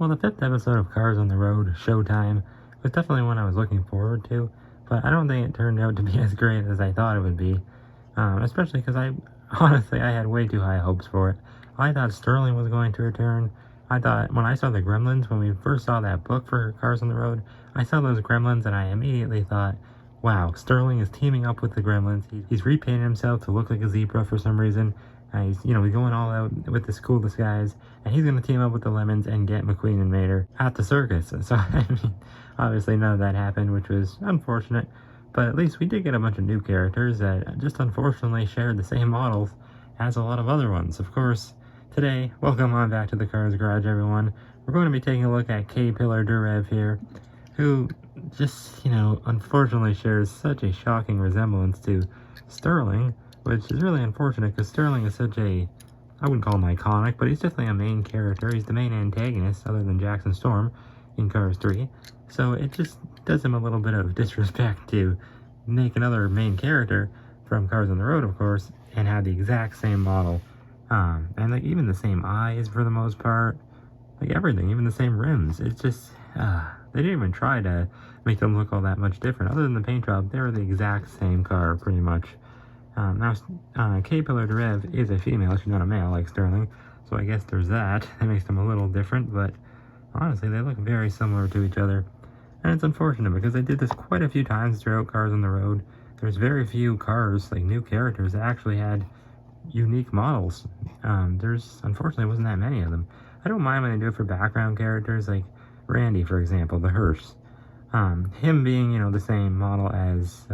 Well, the 5th episode of Cars on the Road, Showtime, was definitely one I was looking forward to, but I don't think it turned out to be as great as I thought it would be, especially because I had way too high hopes for it. I thought Sterling was going to return. I thought, when I saw the Gremlins, when we first saw that book for Cars on the Road, I saw those Gremlins and I immediately thought, wow, Sterling is teaming up with the Gremlins. He's repainted himself to look like a zebra for some reason. He's going all out with this cool disguise, and he's going to team up with the Lemons and get McQueen and Mater at the circus. So, I mean, obviously none of that happened, which was unfortunate, but at least we did get a bunch of new characters that just unfortunately shared the same models as a lot of other ones. Of course, today, welcome on back to the Cars Garage, everyone. We're going to be taking a look at Pillar-DuRev here, who just, unfortunately shares such a shocking resemblance to Sterling, which is really unfortunate because Sterling is such a, I wouldn't call him iconic, but he's definitely a main character. He's the main antagonist other than Jackson Storm in Cars 3. So it just does him a little bit of disrespect to make another main character from Cars on the Road, of course, and have the exact same model. And like even the same eyes for the most part, like everything, even the same rims. It's just, they didn't even try to make them look all that much different. Other than the paint job, they were the exact same car, pretty much. Now, Pillar-DuRev is a female, she's not a male like Sterling, so I guess there's that. That makes them a little different, but honestly, they look very similar to each other. And it's unfortunate because they did this quite a few times throughout Cars on the Road. There's very few cars, like new characters, that actually had unique models. There's, unfortunately, wasn't that many of them. I don't mind when they do it for background characters, like Randy, for example, the hearse. Him being, the same model as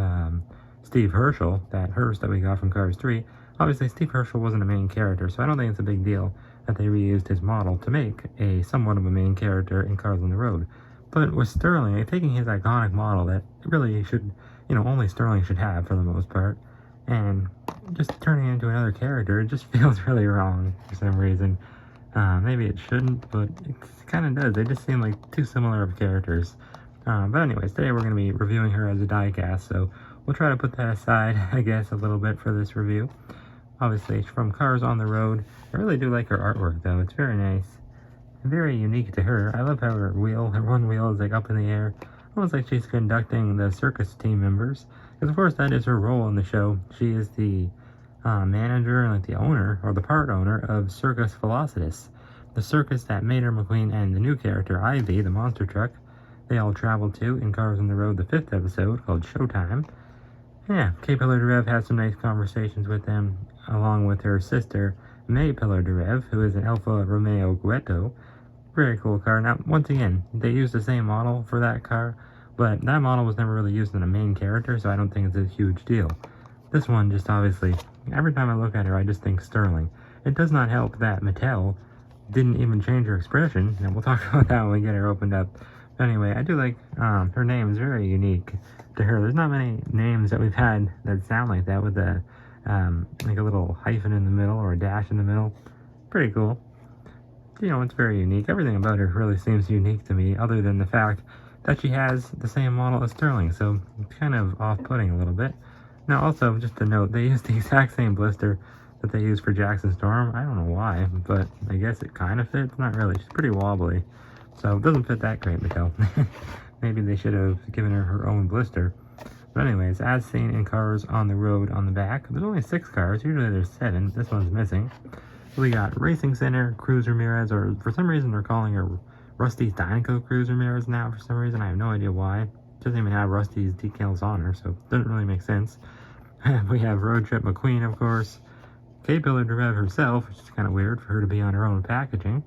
Steve Herschel, that hearse that we got from Cars 3. Obviously, Steve Herschel wasn't a main character, so I don't think it's a big deal that they reused his model to make a somewhat of a main character in Cars on the Road. But with Sterling, taking his iconic model that really should, only Sterling should have for the most part, and just turning it into another character, it just feels really wrong for some reason. Maybe it shouldn't, but it kind of does. They just seem like too similar of characters. But anyways, today we're going to be reviewing her as a die-cast, so we'll try to put that aside, I guess, a little bit for this review. Obviously, from Cars on the Road. I really do like her artwork, though. It's very nice. And very unique to her. I love how her one wheel is like up in the air. Almost like she's conducting the circus team members. Because, of course, that is her role in the show. She is the manager and like the owner, or the part owner, of Circus Velocitas. The circus that Mater, McQueen, and the new character, Ivy, the monster truck, they all traveled to in Cars on the Road, the 5th episode, called Showtime. Yeah, Pillar-DuRev had some nice conversations with them, along with her sister, May Pillar-DuRev, who is an Alfa Romeo Guetto. Very cool car. Now, once again, they used the same model for that car, but that model was never really used in a main character, so I don't think it's a huge deal. This one, just obviously, every time I look at her, I just think Sterling. It does not help that Mattel didn't even change her expression, and we'll talk about that when we get her opened up. But anyway, I do like, her name is very unique to her. There's not many names that we've had that sound like that with a, like a little hyphen in the middle or a dash in the middle. Pretty cool. It's very unique. Everything about her really seems unique to me, other than the fact that she has the same model as Sterling, so it's kind of off-putting a little bit. Now, also, just to note, they used the exact same blister that they used for Jackson Storm. I don't know why, but I guess it kind of fits. Not really. She's pretty wobbly, so it doesn't fit that great, Mattel. Maybe they should have given her her own blister. But anyways, as seen in Cars on the Road on the back, there's only 6 cars. Usually there's 7. This one's missing. We got Racing Center, Cruz Ramirez, or for some reason they're calling her Rusty's Dynaco Cruz Ramirez now for some reason. I have no idea why. Doesn't even have Rusty's decals on her, so it doesn't really make sense. We have Road Trip McQueen, of course. Pillar-DuRev herself, which is kind of weird for her to be on her own packaging.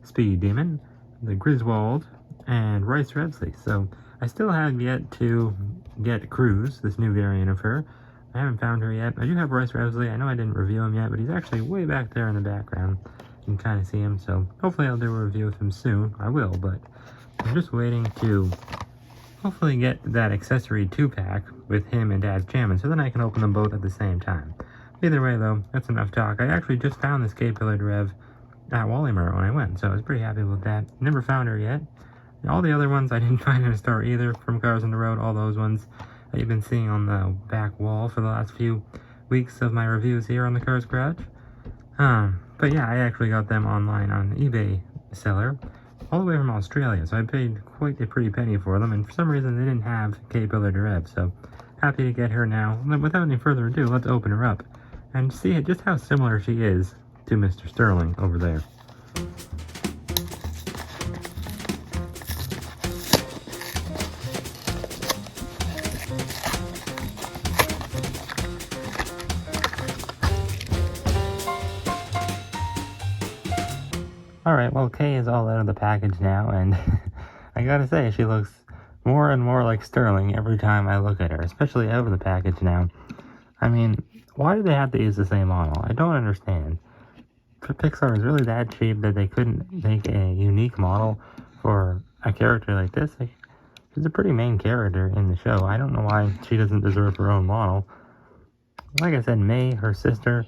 Speed Demon, the Griswold, and Rice Revsley. So I still have yet to get Cruz, this new variant of her. I haven't found her yet. I do have Rice Revsley. I know I didn't review him yet, but he's actually way back there in the background. You can kind of see him, so hopefully I'll do a review of him soon. I will, but I'm just waiting to hopefully get that accessory 2-pack with him and Dad's Jammin', so then I can open them both at the same time. Either way, though, that's enough talk. I actually just found this Pillar-DuRev at Walmart when I went, so I was pretty happy with that. Never found her yet. All the other ones I didn't find in a store either from Cars on the Road. All those ones that you've been seeing on the back wall for the last few weeks of my reviews here on the Cars Garage. But yeah, I actually got them online on eBay seller. all the way from Australia, so I paid quite a pretty penny for them, and for some reason they didn't have Pillar-DuRev, so happy to get her now. Without any further ado, let's open her up and see just how similar she is to Mr. Sterling over there. Alright, well, Kay is all out of the package now, and I gotta say, she looks more and more like Sterling every time I look at her, especially out of the package now. I mean, why do they have to use the same model? I don't understand. Pixar is really that cheap that they couldn't make a unique model for a character like this? Like, she's a pretty main character in the show. I don't know why she doesn't deserve her own model. Like I said, May, her sister,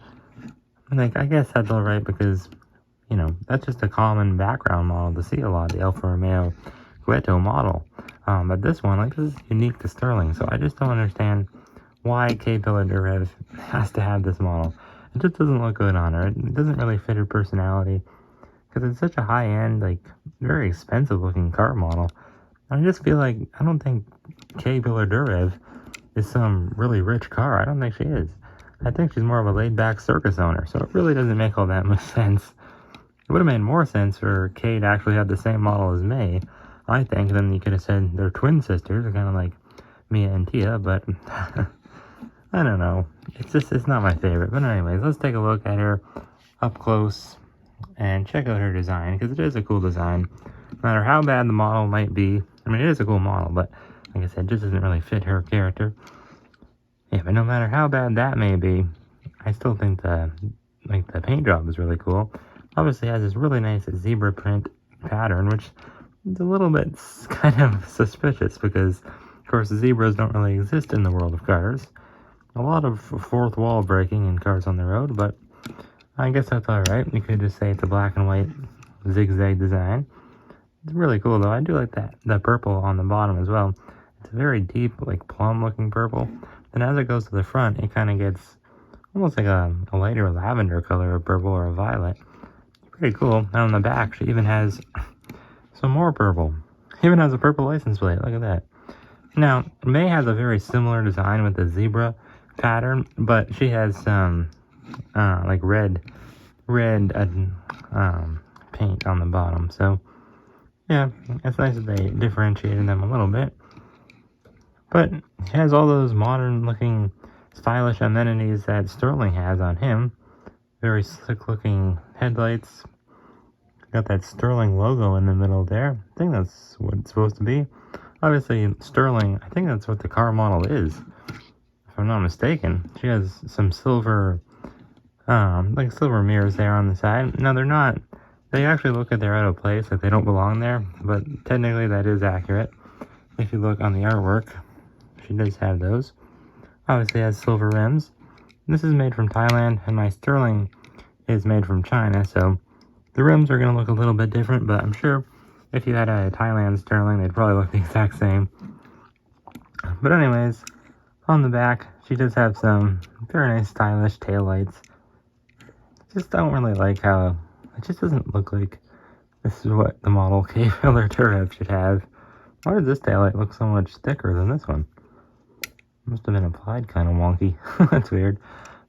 like, I guess that's alright because, you know, that's just a common background model to see a lot, the Alfa Romeo Guetto model. But this one, like, this is unique to Sterling, so I just don't understand why Pillar-DuRev has to have this model. It just doesn't look good on her. It doesn't really fit her personality, because it's such a high-end, like, very expensive-looking car model. I just feel like, I don't think Pillar-DuRev is some really rich car. I don't think she is. I think she's more of a laid-back circus owner, so it really doesn't make all that much sense. It would have made more sense for Kay to actually have the same model as May, I think. Then you could have said they're twin sisters, kind of like Mia and Tia, but I don't know. It's not my favorite. But anyways, let's take a look at her up close and check out her design, because it is a cool design. No matter how bad the model might be, I mean, it is a cool model, but like I said, it just doesn't really fit her character. Yeah, but no matter how bad that may be, I still think the paint job is really cool. Obviously has this really nice zebra print pattern, which is a little bit kind of suspicious because, of course, zebras don't really exist in the world of cars. A lot of fourth wall breaking in Cars on the Road, but I guess that's alright. You could just say it's a black and white zigzag design. It's really cool, though. I do like the purple on the bottom as well. It's a very deep, like, plum-looking purple. And as it goes to the front, it kind of gets almost like a lighter lavender color of purple or a violet. Pretty cool. And on the back, she even has some more purple. Even has a purple license plate. Look at that. Now, May has a very similar design with the zebra pattern, but she has some like red paint on the bottom. So yeah, it's nice that they differentiated them a little bit. But she has all those modern looking stylish amenities that Sterling has on him. Very slick looking headlights. Got that Sterling logo in the middle there. I think that's what it's supposed to be. Obviously, Sterling, I think that's what the car model is, if I'm not mistaken. She has some silver, like silver mirrors there on the side. Now, they're not, they actually look like they're out of place, like they don't belong there, but technically that is accurate. If you look on the artwork, she does have those. Obviously has silver rims. This is made from Thailand, and my Sterling is made from China, so the rims are going to look a little bit different, but I'm sure if you had a Thailand Sterling, they'd probably look the exact same. But anyways, on the back, she does have some very nice stylish taillights. Just don't really like how, it just doesn't look like this is what the model Pillar-DuRev should have. Why does this taillight look so much thicker than this one? Must have been applied kind of wonky. That's weird.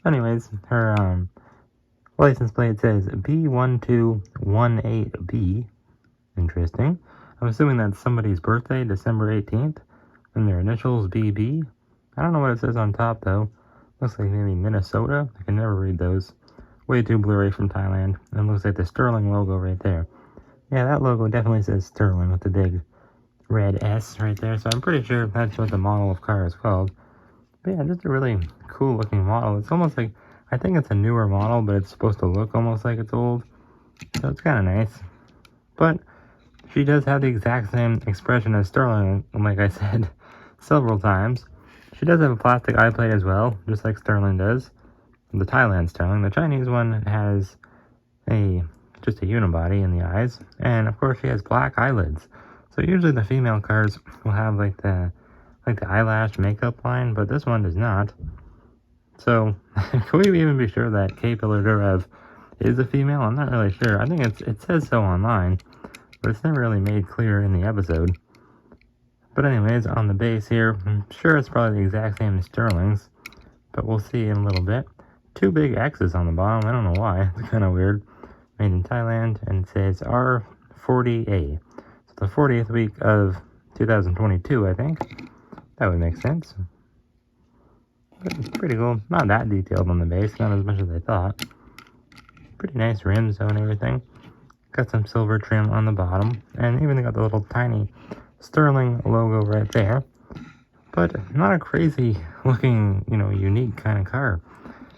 Anyways, her license plate says B1218B. Interesting. I'm assuming that's somebody's birthday, December 18th, and their initials BB. I don't know what it says on top, though. Looks like maybe Minnesota. I can never read those. Way too blurry from Thailand. And it looks like the Sterling logo right there. Yeah, that logo definitely says Sterling with the big red S right there. So I'm pretty sure that's what the model of car is called. But yeah, just a really cool looking model. It's almost like, I think it's a newer model, but it's supposed to look almost like it's old. So it's kind of nice. But she does have the exact same expression as Sterling, like I said several times. She does have a plastic eye plate as well, just like Sterling does. The Thailand Sterling. The Chinese one has just a unibody in the eyes, and of course she has black eyelids. So usually the female cars will have like the eyelash makeup line, but this one does not. So can we even be sure that Pillar-DuRev is a female? I'm not really sure. I think it says so online. but it's never really made clear in the episode. But anyways, on the base here, I'm sure it's probably the exact same as Sterling's, but we'll see in a little bit. 2 big X's on the bottom, I don't know why, it's kind of weird. Made in Thailand, and it says R40A. So the 40th week of 2022, I think. That would make sense. But it's pretty cool. Not that detailed on the base, not as much as I thought. Pretty nice rims though and everything. Got some silver trim on the bottom, and even got the little tiny Sterling logo right there. But not a crazy looking, unique kind of car.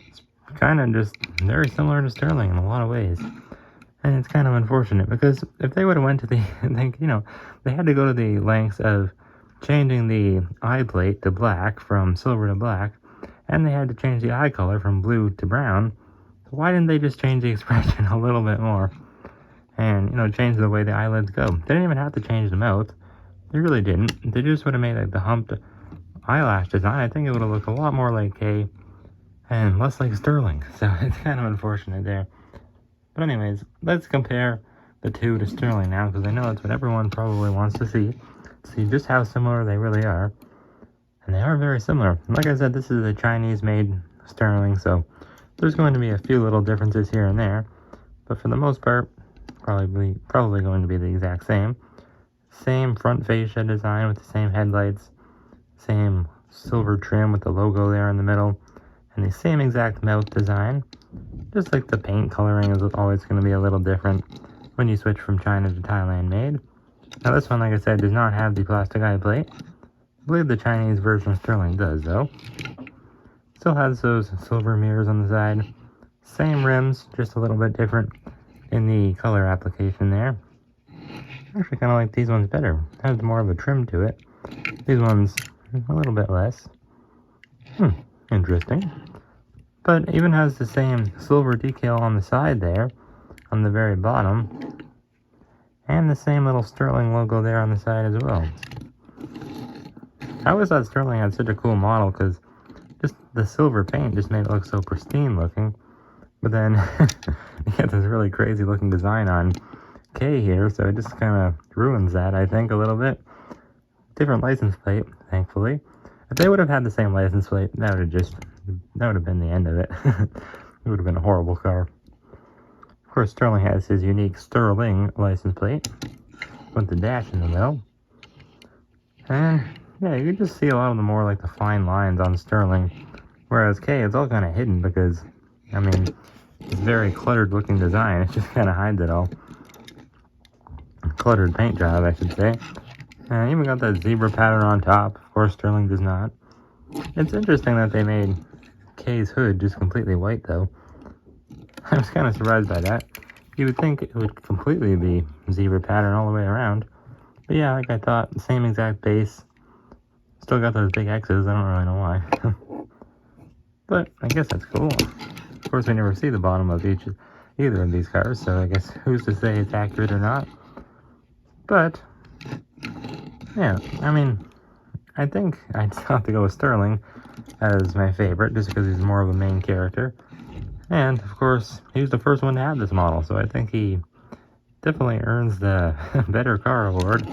It's kind of just very similar to Sterling in a lot of ways. And it's kind of unfortunate because if they would have went to the, they had to go to the lengths of changing the eye plate to black from silver to black, and they had to change the eye color from blue to brown. So why didn't they just change the expression a little bit more? And, change the way the eyelids go. They didn't even have to change the mouth. They really didn't. They just would have made like the humped eyelash design. I think it would have looked a lot more like Kay and less like Sterling. So it's kind of unfortunate there. But anyways, let's compare the two to Sterling now, because I know that's what everyone probably wants to see. See just how similar they really are. And they are very similar. Like I said, this is a Chinese-made Sterling, so there's going to be a few little differences here and there. But for the most part, probably going to be the exact same. Same front fascia design with the same headlights. Same silver trim with the logo there in the middle. And the same exact mouth design. Just like the paint coloring is always going to be a little different when you switch from China to Thailand made. Now this one, like I said, does not have the plastic eye plate. I believe the Chinese version of Sterling does, though. Still has those silver mirrors on the side. Same rims, just a little bit different in the color application there. I actually kind of like these ones better. It has more of a trim to it. These ones, a little bit less. Interesting. But even has the same silver decal on the side there, on the very bottom. And the same little Sterling logo there on the side as well. I always thought Sterling had such a cool model because just the silver paint just made it look so pristine looking. But then you get this really crazy looking design on K here, so it just kind of ruins that, I think, a little bit. Different license plate, thankfully. If they would have had the same license plate, that would have been the end of it. It would have been a horrible car. Of course, Sterling has his unique Sterling license plate with the dash in the middle. And yeah, you can just see a lot of the more like the fine lines on Sterling. Whereas K, it's all kind of hidden because, it's very cluttered looking design. It just kind of hides it all. Cluttered paint job, I should say. And even got that zebra pattern on top. Of course, Sterling does not. It's interesting that they made K's hood just completely white, though. I was kind of surprised by that. You would think it would completely be zebra pattern all the way around. But yeah, like I thought, same exact base. Still got those big X's, I don't really know why. But I guess that's cool. Of course, we never see the bottom of either of these cars, so I guess who's to say it's accurate or not. But yeah, I think I'd still have to go with Sterling as my favorite, just because he's more of a main character. And, of course, he was the first one to have this model, so I think he definitely earns the Better Car Award.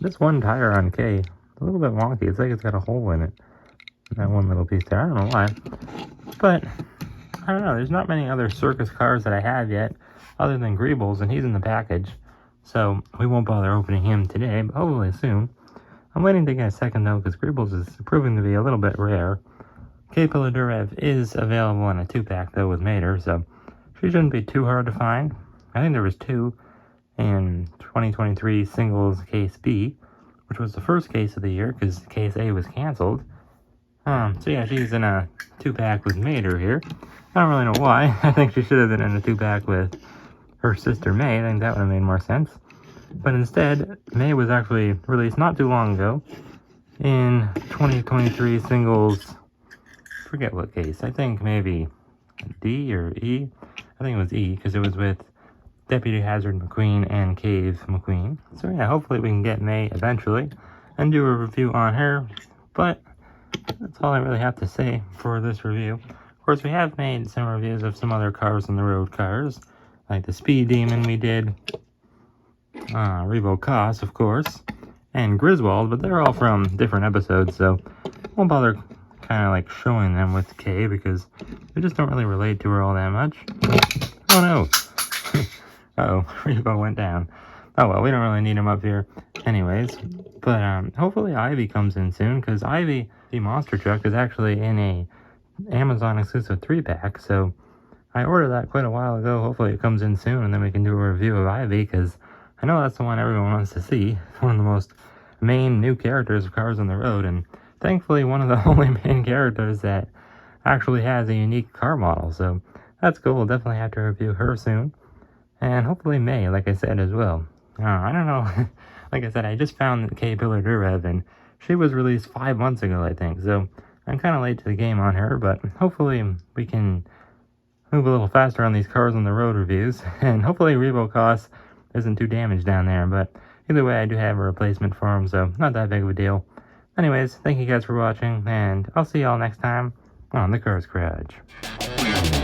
This one tire on K, a little bit wonky. It's like it's got a hole in it. That one little piece there. I don't know why. But, I don't know. There's not many other circus cars that I have yet, other than Greebles, and he's in the package. So, we won't bother opening him today, but hopefully soon. I'm waiting to get a second, though, because Greebles is proving to be a little bit rare. Pillar-DuRev is available in a 2-pack, though, with Mater, so she shouldn't be too hard to find. I think there was 2 in 2023 singles case B, which was the first case of the year, because case A was canceled. So yeah, she's in a 2-pack with Mater here. I don't really know why. I think she should have been in a 2-pack with her sister May. I think that would have made more sense. But instead, May was actually released not too long ago in 2023 singles, forget what case, I think maybe D or E. I think it was E, because it was with Deputy Hazard McQueen and Cave McQueen. So yeah, hopefully we can get May eventually and do a review on her. But that's all I really have to say for this review. Of course, we have made some reviews of some other cars on the road cars, like the Speed Demon we did. Revo Koss, of course, and Griswold, but they're all from different episodes, so won't bother kind of like showing them with Kay because we just don't really relate to her all that much. Oh no! Uh-oh, Revo went down. Oh well, we don't really need him up here anyways. But hopefully Ivy comes in soon, because Ivy, the monster truck, is actually in a Amazon exclusive 3-pack, so I ordered that quite a while ago. Hopefully it comes in soon, and then we can do a review of Ivy, because I know that's the one everyone wants to see. It's one of the most main new characters of Cars on the Road, and thankfully one of the only main characters that actually has a unique car model, so that's cool. We'll definitely have to review her soon. And hopefully May, like I said, as well. I don't know. Like I said, I just found Kay Pillar-DuRev, and she was released 5 months ago, I think. So I'm kind of late to the game on her, but hopefully we can move a little faster on these Cars on the Road reviews. And hopefully Revo Koss isn't too damaged down there. But either way, I do have a replacement for him, so not that big of a deal. Anyways, thank you guys for watching, and I'll see y'all next time on the Cars Garage.